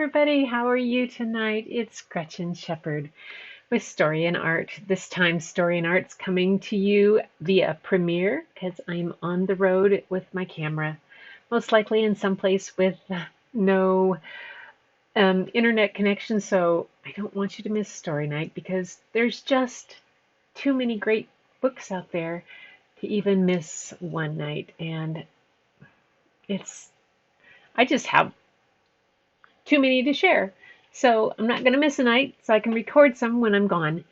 everybody. How are you tonight? It's Gretchen Shepherd with Story and Art. This time, Story and Art's coming to you via Premiere because I'm on the road with my camera, most likely in some place with no internet connection. So I don't want you to miss Story Night because there's just too many great books out there to even miss one night. And it's, I just have too many to share. So I'm not going to miss a night, so I can record some when I'm gone,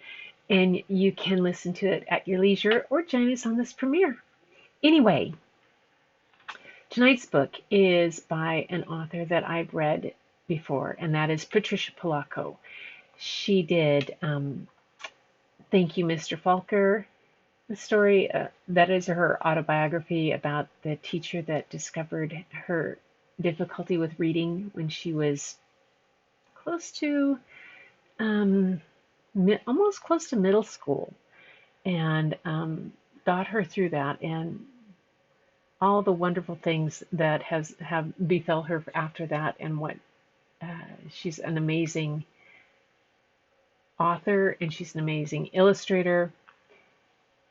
and you can listen to it at your leisure or join us on this premiere. Anyway, tonight's book is by an author that I've read before, and that is Patricia Polacco. She did Thank You, Mr. Falker, the story that is her autobiography about the teacher that discovered her difficulty with reading when she was close to almost close to middle school, and got her through that, and all the wonderful things that have befell her after that, and what she's an amazing author and she's an amazing illustrator.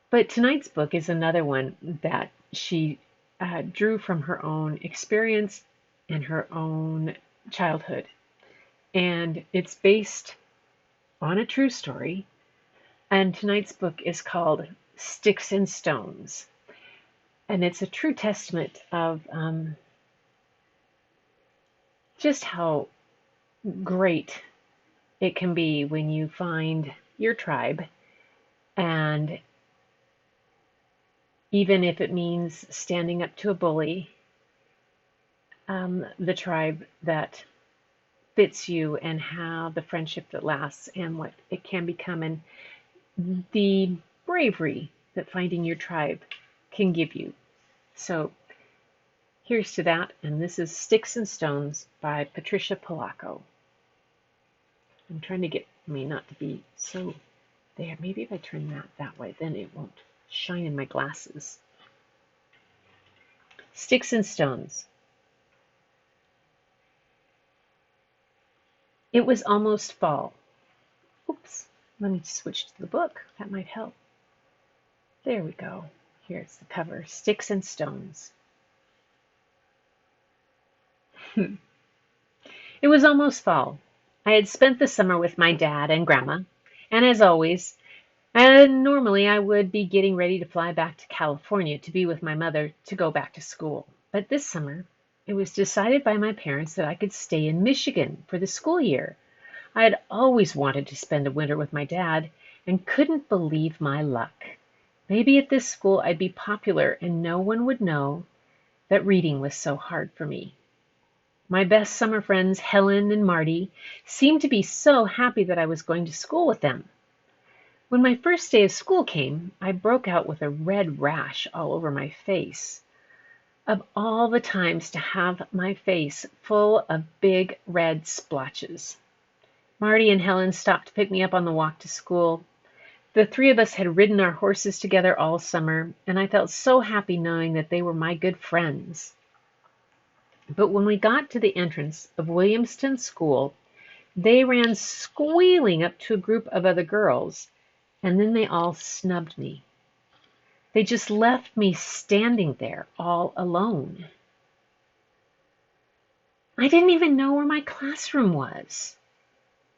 But tonight's book is another one that she drew from her own experience and her own childhood. And it's based on a true story. And tonight's book is called Sticks and Stones. And it's a true testament of just how great it can be when you find your tribe. And even if it means standing up to a bully, the tribe that fits you, and how the friendship that lasts and what it can become, and the bravery that finding your tribe can give you. So here's to that, and this is Sticks and Stones by Patricia Polacco. I'm trying to get me not to be so there. Maybe if I turn that way, then it won't shine in my glasses. Sticks and Stones. It was almost fall. Oops, let me switch to the book. That might help. There we go. Here's the cover, Sticks and Stones. It was almost fall. I had spent the summer with my dad and grandma, and as always, normally I would be getting ready to fly back to California to be with my mother to go back to school. But this summer, it was decided by my parents that I could stay in Michigan for the school year. I had always wanted to spend a winter with my dad and couldn't believe my luck. Maybe at this school I'd be popular and no one would know that reading was so hard for me. My best summer friends, Helen and Marty, seemed to be so happy that I was going to school with them. When my first day of school came, I broke out with a red rash all over my face. Of all the times to have my face full of big red splotches. Marty and Helen stopped to pick me up on the walk to school. The three of us had ridden our horses together all summer, and I felt so happy knowing that they were my good friends. But when we got to the entrance of Williamston School, they ran squealing up to a group of other girls, and then they all snubbed me. They just left me standing there all alone. I didn't even know where my classroom was.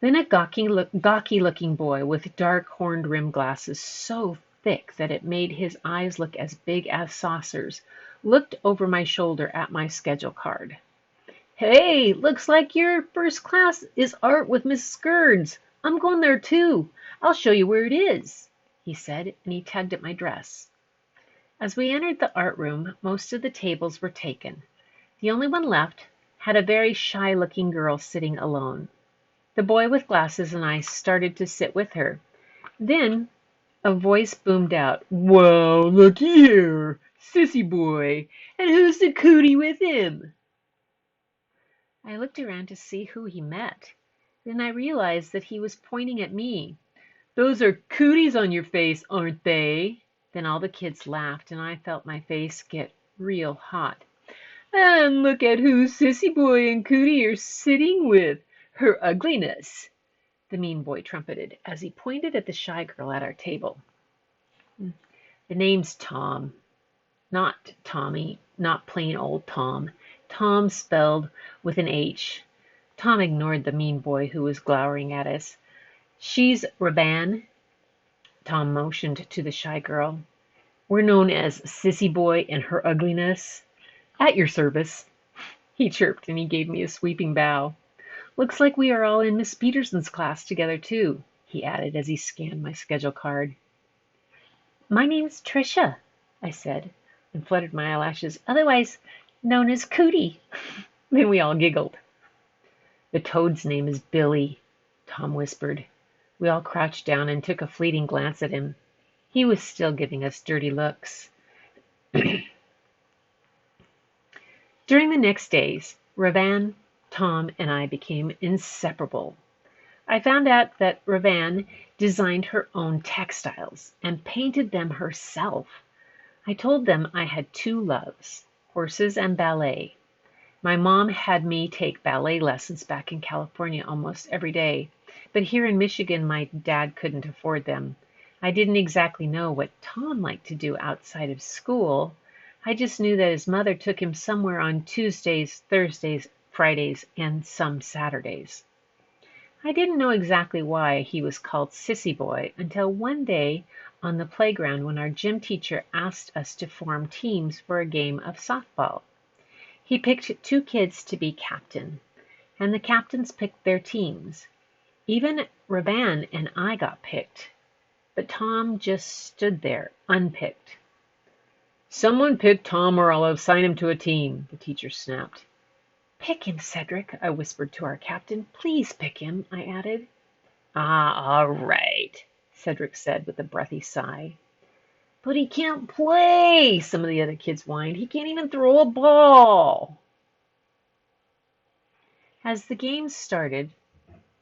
Then a gawky-looking boy with dark horned-rimmed glasses so thick that it made his eyes look as big as saucers looked over my shoulder at my schedule card. "Hey, looks like your first class is art with Miss Skirds. I'm going there too. I'll show you where it is," he said, and he tugged at my dress. As we entered the art room, most of the tables were taken. The only one left had a very shy-looking girl sitting alone. The boy with glasses and I started to sit with her. Then a voice boomed out, "Whoa, looky here, sissy boy, and who's the cootie with him?" I looked around to see who he met. Then I realized that he was pointing at me. "Those are cooties on your face, aren't they?" Then all the kids laughed, and I felt my face get real hot. "And look at who Sissy Boy and Cootie are sitting with. Her ugliness, the mean boy trumpeted as he pointed at the shy girl at our table. The name's Tom, not Tommy, not plain old Tom. Tom spelled with an H. Tom ignored the mean boy who was glowering at us. She's Raban, Tom motioned to the shy girl. We're known as Sissy Boy and her ugliness. At your service. He chirped and he gave me a sweeping bow. Looks like we are all in Miss Peterson's class together, too, he added as he scanned my schedule card. My name's Tricia, I said, and fluttered my eyelashes, otherwise known as Cootie. Then we all giggled. The toad's name is Billy, Tom whispered. We all crouched down and took a fleeting glance at him. He was still giving us dirty looks. During the next days, Ravan, Tom, and I became inseparable. I found out that Ravan designed her own textiles and painted them herself. I told them I had two loves, horses and ballet. My mom had me take ballet lessons back in California almost every day, but here in Michigan my dad couldn't afford them. I didn't exactly know what Tom liked to do outside of school. I just knew that his mother took him somewhere on Tuesdays, Thursdays, Fridays, and some Saturdays. I didn't know exactly why he was called Sissy Boy until one day on the playground when our gym teacher asked us to form teams for a game of softball. He picked two kids to be captain, and the captains picked their teams. Even Ravan and I got picked, but Tom just stood there, unpicked. Someone pick Tom or I'll assign him to a team, the teacher snapped. Pick him, Cedric, I whispered to our captain. Please pick him, I added. All right, Cedric said with a breathy sigh. But he can't play, some of the other kids whined. He can't even throw a ball. As the game started,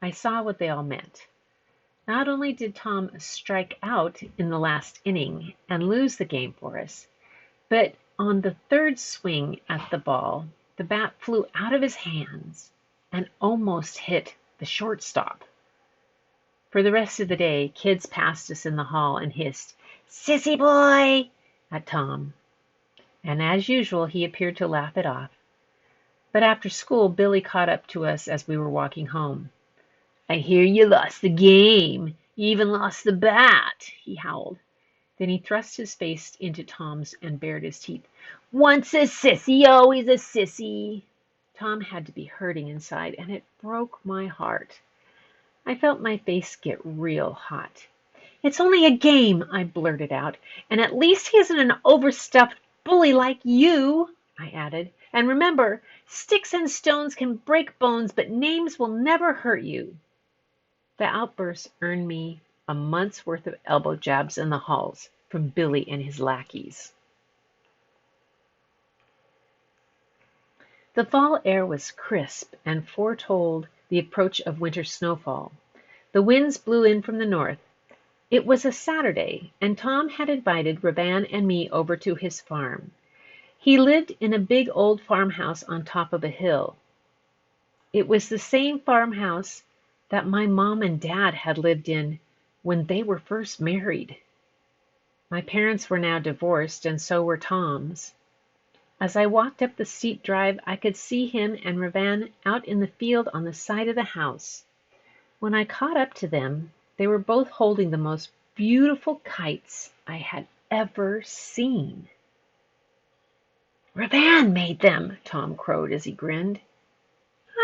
I saw what they all meant. Not only did Tom strike out in the last inning and lose the game for us, but on the third swing at the ball, the bat flew out of his hands and almost hit the shortstop. For the rest of the day, kids passed us in the hall and hissed, Sissy Boy, at Tom. And as usual, he appeared to laugh it off. But after school, Billy caught up to us as we were walking home. I hear you lost the game. You even lost the bat, he howled. Then he thrust his face into Tom's and bared his teeth. Once a sissy, always a sissy. Tom had to be hurting inside, and it broke my heart. I felt my face get real hot. It's only a game, I blurted out, and at least he isn't an overstuffed bully like you, I added. And remember, sticks and stones can break bones, but names will never hurt you. The outburst earned me a month's worth of elbow jabs in the halls from Billy and his lackeys. The fall air was crisp and foretold the approach of winter snowfall. The winds blew in from the north. It was a Saturday, and Tom had invited Ravan and me over to his farm. He lived in a big old farmhouse on top of a hill. It was the same farmhouse that my mom and dad had lived in when they were first married. My parents were now divorced, and so were Tom's. As I walked up the steep drive, I could see him and Ravan out in the field on the side of the house. When I caught up to them, they were both holding the most beautiful kites I had ever seen. Ravan made them, Tom crowed as he grinned.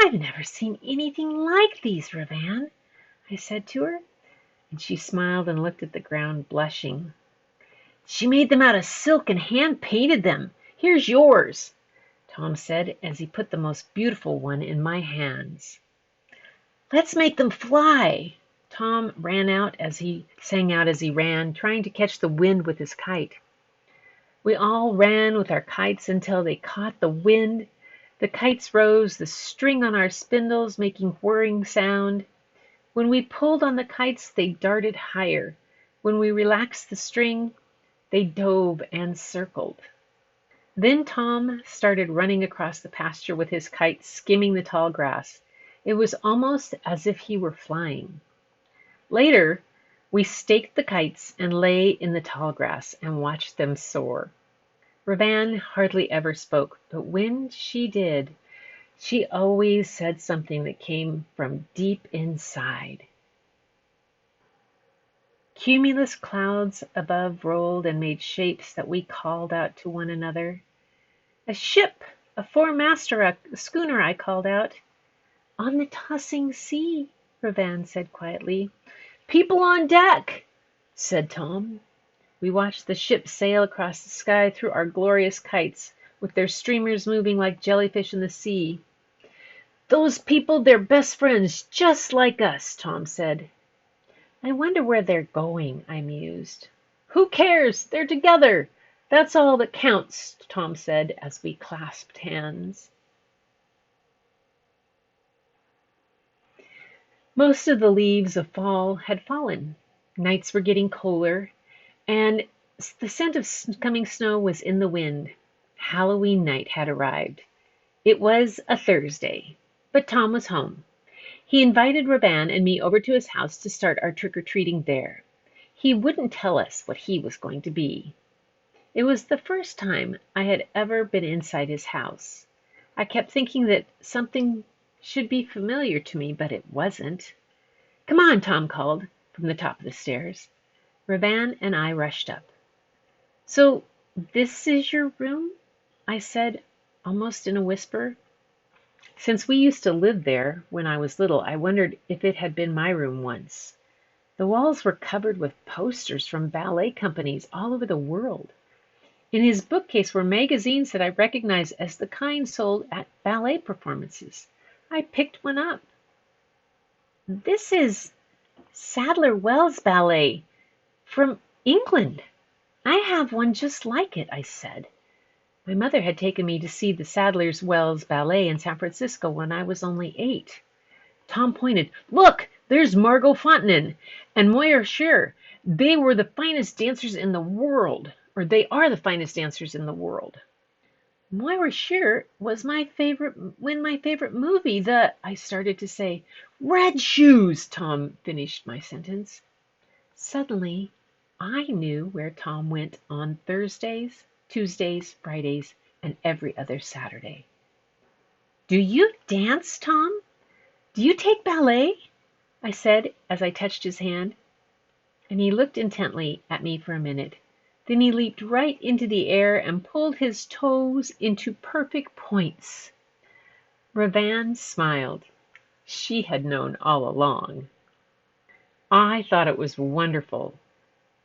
I've never seen anything like these, Ravan, I said to her, and she smiled and looked at the ground, blushing. She made them out of silk and hand-painted them. Here's yours, Tom said as he put the most beautiful one in my hands. Let's make them fly. Tom sang out as he ran, trying to catch the wind with his kite. We all ran with our kites until they caught the wind. The kites rose, the string on our spindles making whirring sound. When we pulled on the kites, they darted higher. When we relaxed the string, they dove and circled. Then Tom started running across the pasture with his kite, skimming the tall grass. It was almost as if he were flying. Later, we staked the kites and lay in the tall grass and watched them soar. Ravan hardly ever spoke, but when she did, she always said something that came from deep inside. Cumulus clouds above rolled and made shapes that we called out to one another. A ship, a four-master, a schooner, I called out. On the tossing sea, Ravan said quietly. People on deck, said Tom. We watched the ship sail across the sky through our glorious kites, with their streamers moving like jellyfish in the sea. Those people, they're best friends, just like us, Tom said. I wonder where they're going, I mused. Who cares? They're together. That's all that counts, Tom said as we clasped hands. Most of the leaves of fall had fallen. Nights were getting cooler, and the scent of coming snow was in the wind. Halloween night had arrived. It was a Thursday, but Tom was home. He invited Ravan and me over to his house to start our trick-or-treating there. He wouldn't tell us what he was going to be. It was the first time I had ever been inside his house. I kept thinking that something should be familiar to me, but it wasn't. Come on, Tom called from the top of the stairs. Ravan and I rushed up. So this is your room? I said, almost in a whisper. Since we used to live there when I was little, I wondered if it had been my room once. The walls were covered with posters from ballet companies all over the world. In his bookcase were magazines that I recognized as the kind sold at ballet performances. I picked one up. This is Sadler Wells Ballet from England. I have one just like it, I said. My mother had taken me to see the Sadler Wells Ballet in San Francisco when I was only 8. Tom pointed. Look, there's Margot Fontenin and Moira Shearer. They were the finest dancers in the world, or they are the finest dancers in the world. Moira Shearer was my favorite movie, I started to say. Red Shoes, Tom finished my sentence. Suddenly, I knew where Tom went on Thursdays, Tuesdays, Fridays, and every other Saturday. Do you dance, Tom? Do you take ballet? I said as I touched his hand. And he looked intently at me for a minute. Then he leaped right into the air and pulled his toes into perfect points. Ravan smiled. She had known all along. I thought it was wonderful,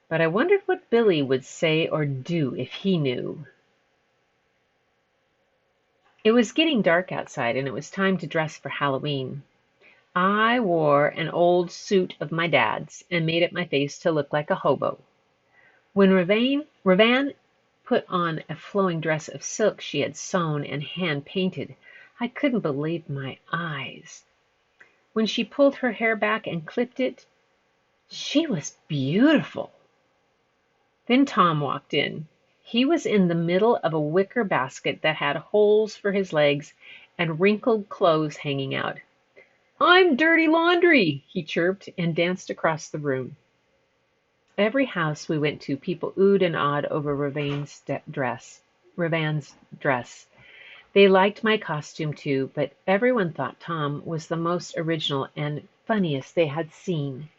but I wondered what Billy would say or do if he knew. It was getting dark outside, and it was time to dress for Halloween. I wore an old suit of my dad's and made up my face to look like a hobo. When Ravan put on a flowing dress of silk she had sewn and hand-painted, I couldn't believe my eyes. When she pulled her hair back and clipped it, she was beautiful. Then Tom walked in. He was in the middle of a wicker basket that had holes for his legs and wrinkled clothes hanging out. I'm dirty laundry, he chirped and danced across the room. Every house we went to, people oohed and awed over Ravan's dress. They liked my costume too, but everyone thought Tom was the most original and funniest they had seen.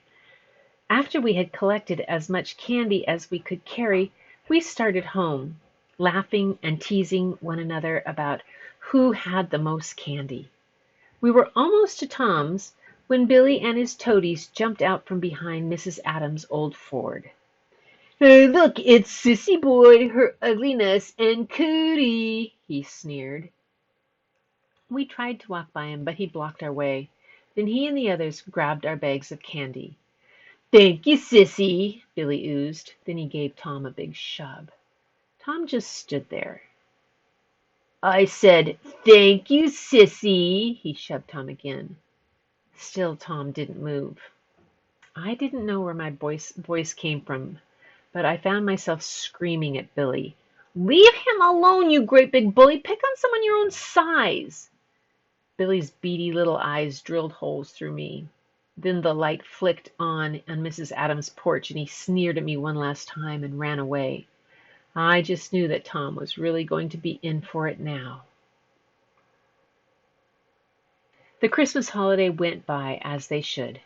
After we had collected as much candy as we could carry, we started home, laughing and teasing one another about who had the most candy. We were almost to Tom's when Billy and his toadies jumped out from behind Mrs. Adams' old Ford. Hey, look, it's Sissy Boy, her ugliness, and Cootie, he sneered. We tried to walk by him, but he blocked our way. Then he and the others grabbed our bags of candy. Thank you, Sissy, Billy oozed. Then he gave Tom a big shove. Tom just stood there. I said, thank you, Sissy, he shoved Tom again. Still, Tom didn't move. I didn't know where my voice came from, but I found myself screaming at Billy. Leave him alone, you great big bully. Pick on someone your own size. Billy's beady little eyes drilled holes through me. Then the light flicked on Mrs. Adams' porch, and he sneered at me one last time and ran away. I just knew that Tom was really going to be in for it now. The Christmas holiday went by as they should.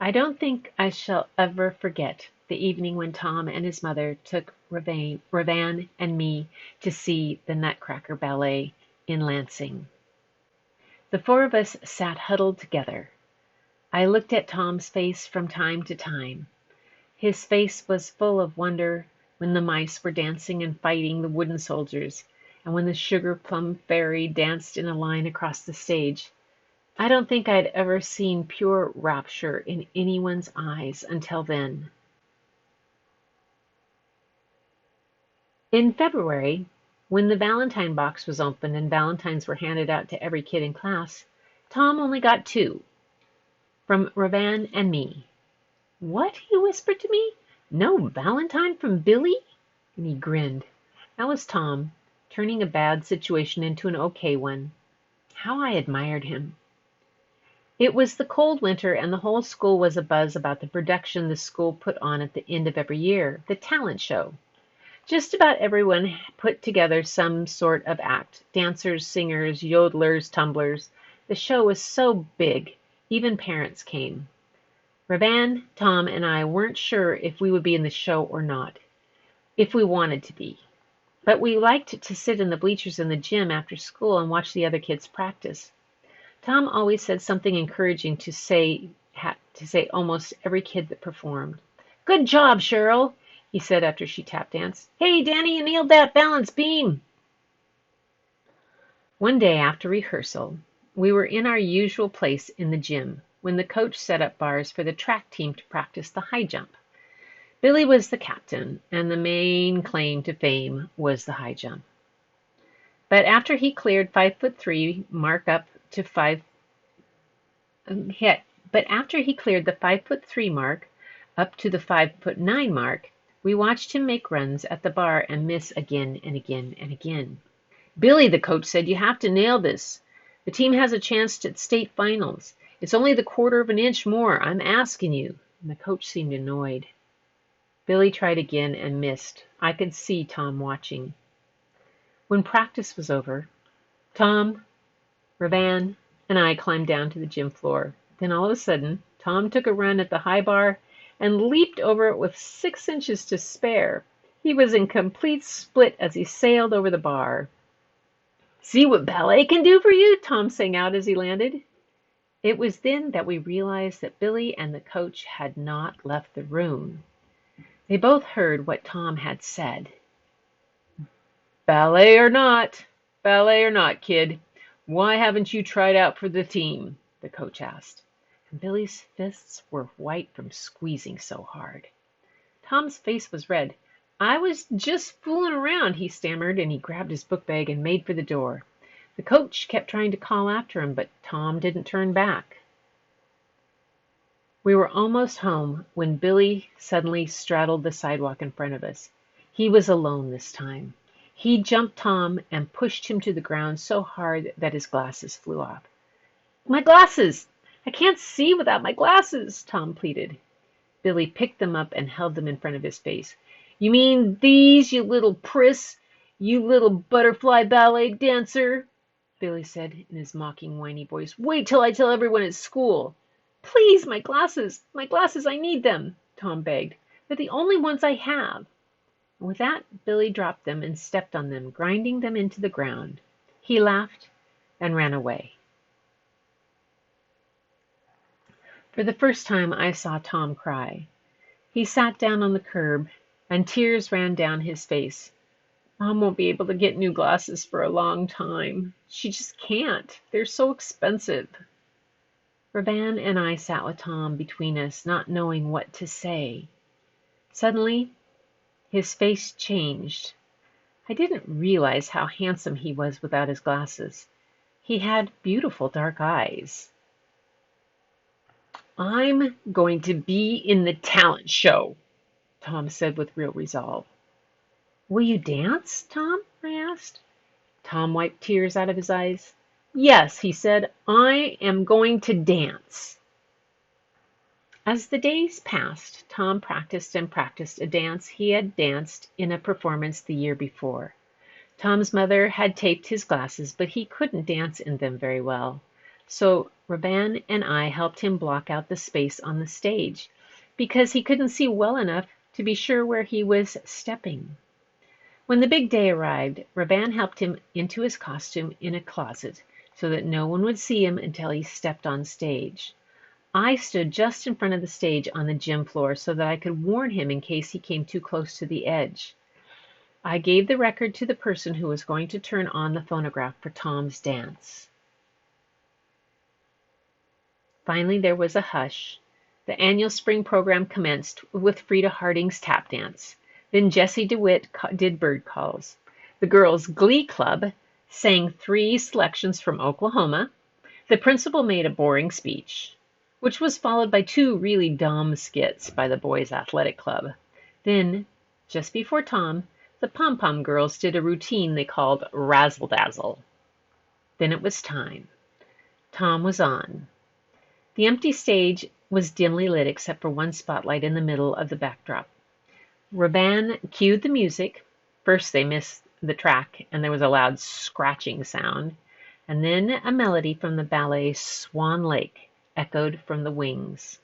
I don't think I shall ever forget the evening when Tom and his mother took Ravan and me to see the Nutcracker Ballet in Lansing. The four of us sat huddled together. I looked at Tom's face from time to time. His face was full of wonder when the mice were dancing and fighting the wooden soldiers, and when the sugar plum fairy danced in a line across the stage. I don't think I'd ever seen pure rapture in anyone's eyes until then. In February, when the Valentine box was opened and Valentines were handed out to every kid in class, Tom only got 2, from Ravan and me. "What?" he whispered to me. "No Valentine from Billy?" And he grinned. That was Tom, turning a bad situation into an okay one. How I admired him. It was the cold winter, and the whole school was abuzz about the production the school put on at the end of every year, the talent show. Just about everyone put together some sort of act, dancers, singers, yodelers, tumblers. The show was so big, even parents came. Ravan, Tom, and I weren't sure if we would be in the show or not, if we wanted to be. But we liked to sit in the bleachers in the gym after school and watch the other kids practice. Tom always said something encouraging to say almost every kid that performed. "Good job, Cheryl," he said after she tap danced. "Hey, Danny, you nailed that balance beam." One day after rehearsal, we were in our usual place in the gym when the coach set up bars for the track team to practice the high jump. Billy was the captain, and the main claim to fame was the high jump. But after he cleared 5'3" mark up to 5 But after he cleared the 5'3" mark up to the 5'9" mark, we watched him make runs at the bar and miss again and again and again. "Billy," the coach said, "you have to nail this. The team has a chance at state finals. It's only the quarter of an inch more. I'm asking you." And the coach seemed annoyed. Billy tried again and missed. I could see Tom watching. When practice was over, Tom, Ravan, and I climbed down to the gym floor. Then all of a sudden, Tom took a run at the high bar and leaped over it with 6 inches to spare. He was in complete split as he sailed over the bar. "See what ballet can do for you?" Tom sang out as he landed. It was then that we realized that Billy and the coach had not left the room. They both heard what Tom had said. Ballet or not, kid, why haven't you tried out for the team?" the coach asked. And Billy's fists were white from squeezing so hard. Tom's face was red. "I was just fooling around," he stammered, and he grabbed his book bag and made for the door. The coach kept trying to call after him, but Tom didn't turn back. We were almost home when Billy suddenly straddled the sidewalk in front of us. He was alone this time. He jumped Tom and pushed him to the ground so hard that his glasses flew off. "My glasses! I can't see without my glasses," Tom pleaded. Billy picked them up and held them in front of his face. "You mean these, you little priss? You little butterfly ballet dancer?" Billy said in his mocking, whiny voice. "Wait till I tell everyone at school." "Please, my glasses, I need them," Tom begged. "They're the only ones I have." And with that, Billy dropped them and stepped on them, grinding them into the ground. He laughed and ran away. For the first time, I saw Tom cry. He sat down on the curb, and tears ran down his face. "Mom won't be able to get new glasses for a long time. She just can't. They're so expensive." Ravan and I sat with Tom between us, not knowing what to say. Suddenly, his face changed. I didn't realize how handsome he was without his glasses. He had beautiful dark eyes. "I'm going to be in the talent show," Tom said with real resolve. "Will you dance, Tom?" I asked. Tom wiped tears out of his eyes. Yes, he said, I am going to dance. As the days passed, Tom practiced and practiced a dance he had danced in a performance the year before. Tom's mother had taped his glasses, but he couldn't dance in them very well. So Raban and I helped him block out the space on the stage, because he couldn't see well enough to be sure where he was stepping. When the big day arrived, Raban helped him into his costume in a closet, so that no one would see him until he stepped on stage. I stood just in front of the stage on the gym floor so that I could warn him in case he came too close to the edge. I gave the record to the person who was going to turn on the phonograph for Tom's dance. Finally, there was a hush. The annual spring program commenced with Frida Harding's tap dance. Then Jessie DeWitt did bird calls. The girls' glee club sang 3 selections from Oklahoma. The principal made a boring speech, which was followed by 2 really dumb skits by the boys' athletic club. Then, just before Tom, the pom-pom girls did a routine they called Razzle Dazzle. Then it was time. Tom was on. The empty stage was dimly lit except for one spotlight in the middle of the backdrop. Raban cued the music. First they missed the track and there was a loud scratching sound, and then a melody from the ballet Swan Lake echoed from the wings.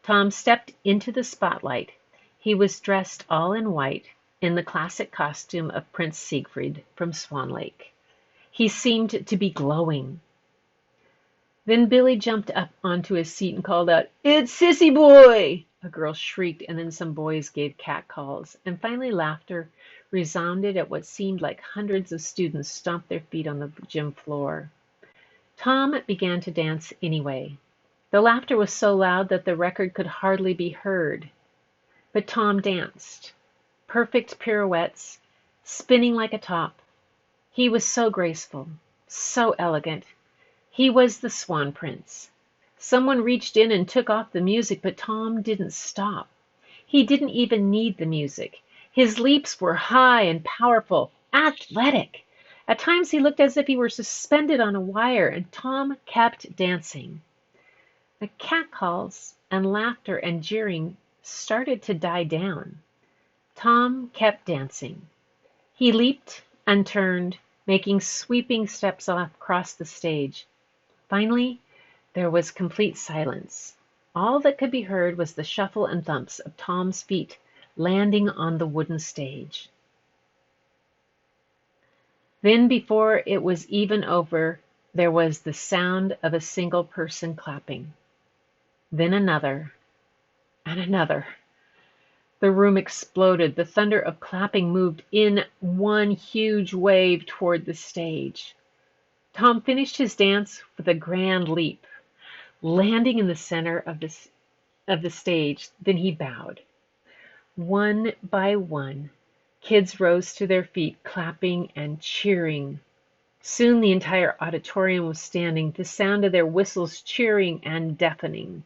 Tom stepped into the spotlight. He was dressed all in white, in the classic costume of Prince Siegfried from Swan Lake. He seemed to be glowing. Then Billy jumped up onto his seat and called out, "It's Sissy Boy!" A girl shrieked, and then some boys gave catcalls, and finally laughter resounded at what seemed like hundreds of students stomped their feet on the gym floor. Tom began to dance anyway. The laughter was so loud that the record could hardly be heard. But Tom danced. Perfect pirouettes, spinning like a top. He was so graceful, so elegant. He was the Swan Prince. Someone reached in and took off the music, but Tom didn't stop. He didn't even need the music. His leaps were high and powerful, athletic. At times he looked as if he were suspended on a wire, and Tom kept dancing. The catcalls and laughter and jeering started to die down. Tom kept dancing. He leaped and turned, making sweeping steps across the stage. Finally, there was complete silence. All that could be heard was the shuffle and thumps of Tom's feet landing on the wooden stage. Then, before it was even over, there was the sound of a single person clapping. Then another, and another. The room exploded. The thunder of clapping moved in one huge wave toward the stage. Tom finished his dance with a grand leap, landing in the center of the stage. Then he bowed. One by one, kids rose to their feet, clapping and cheering. Soon the entire auditorium was standing, the sound of their whistles cheering and deafening.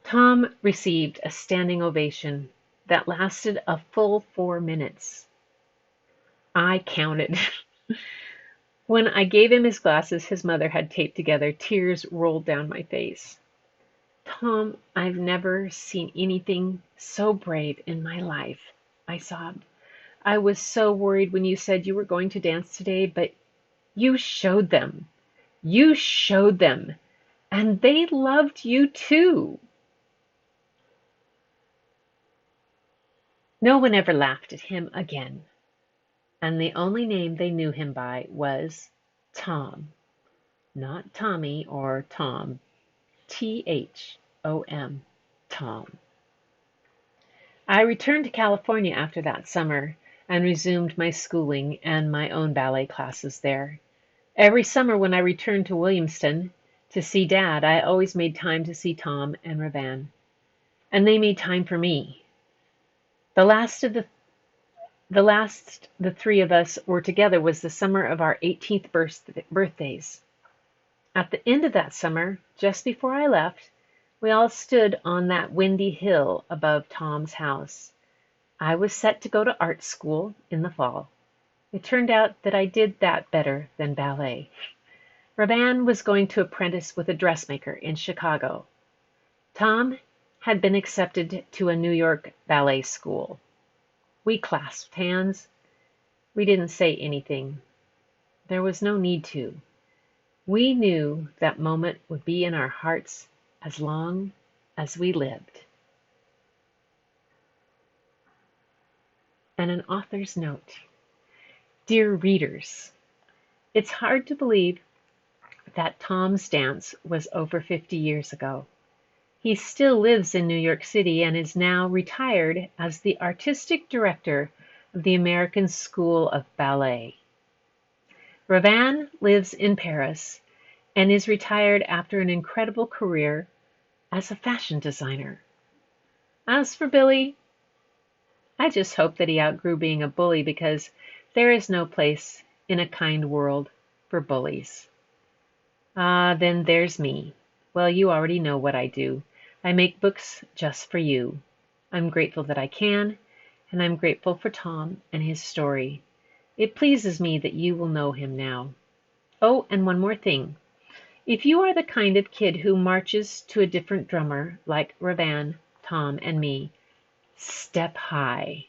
Tom received a standing ovation that lasted a full 4 minutes. I counted. When I gave him his glasses his mother had taped together, tears rolled down my face. "Tom, I've never seen anything so brave in my life," I sobbed. "I was so worried when you said you were going to dance today, but you showed them. You showed them. And they loved you too." No one ever laughed at him again, and the only name they knew him by was Tom. Not Tommy or Tom. Thom. Tom. I returned to California after that summer and resumed my schooling and my own ballet classes there. Every summer when I returned to Williamston to see Dad, I always made time to see Tom and Ravan. And they made time for me. The last the 3 of us were together was the summer of our 18th birthdays. At the end of that summer, just before I left, we all stood on that windy hill above Tom's house. I was set to go to art school in the fall. It turned out that I did that better than ballet. Ravan was going to apprentice with a dressmaker in Chicago. Tom had been accepted to a New York ballet school. We clasped hands. We didn't say anything. There was no need to. We knew that moment would be in our hearts as long as we lived. And an author's note. Dear readers, it's hard to believe that Tom's dance was over 50 years ago. He still lives in New York City and is now retired as the artistic director of the American School of Ballet. Ravan lives in Paris and is retired after an incredible career as a fashion designer. As for Billy, I just hope that he outgrew being a bully because there is no place in a kind world for bullies. Then there's me. Well, you already know what I do. I make books just for you. I'm grateful that I can, and I'm grateful for Tom and his story. It pleases me that you will know him now. Oh, and one more thing. If you are the kind of kid who marches to a different drummer, like Ravan, Tom, and me, step high.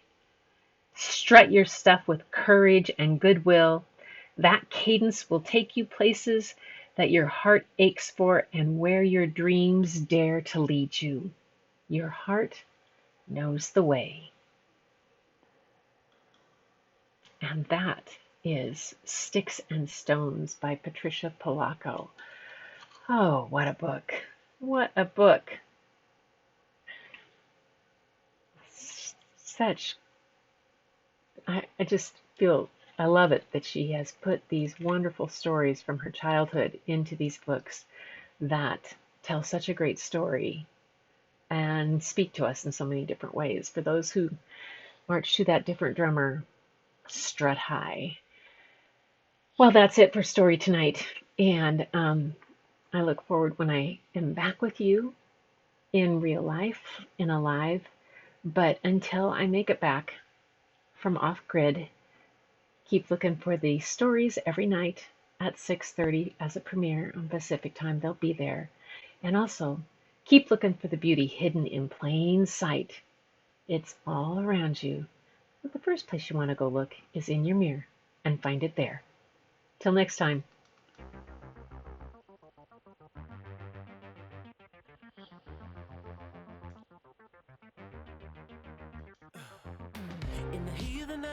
Strut your stuff with courage and goodwill. That cadence will take you places that your heart aches for and where your dreams dare to lead you. Your heart knows the way. And that is Sticks and Stones by Patricia Polacco. Oh, what a book. What a book. I just feel, I love it that she has put these wonderful stories from her childhood into these books that tell such a great story and speak to us in so many different ways. For those who march to that different drummer, strut high. Well, that's it for story tonight. And I look forward when I am back with you in real life, in a live. But until I make it back from off grid, keep looking for the stories every night at 6:30 as a premiere on Pacific time. They'll be there. And also, keep looking for the beauty hidden in plain sight. It's all around you. But the first place you want to go look is in your mirror and find it there. Till next time. In the heathen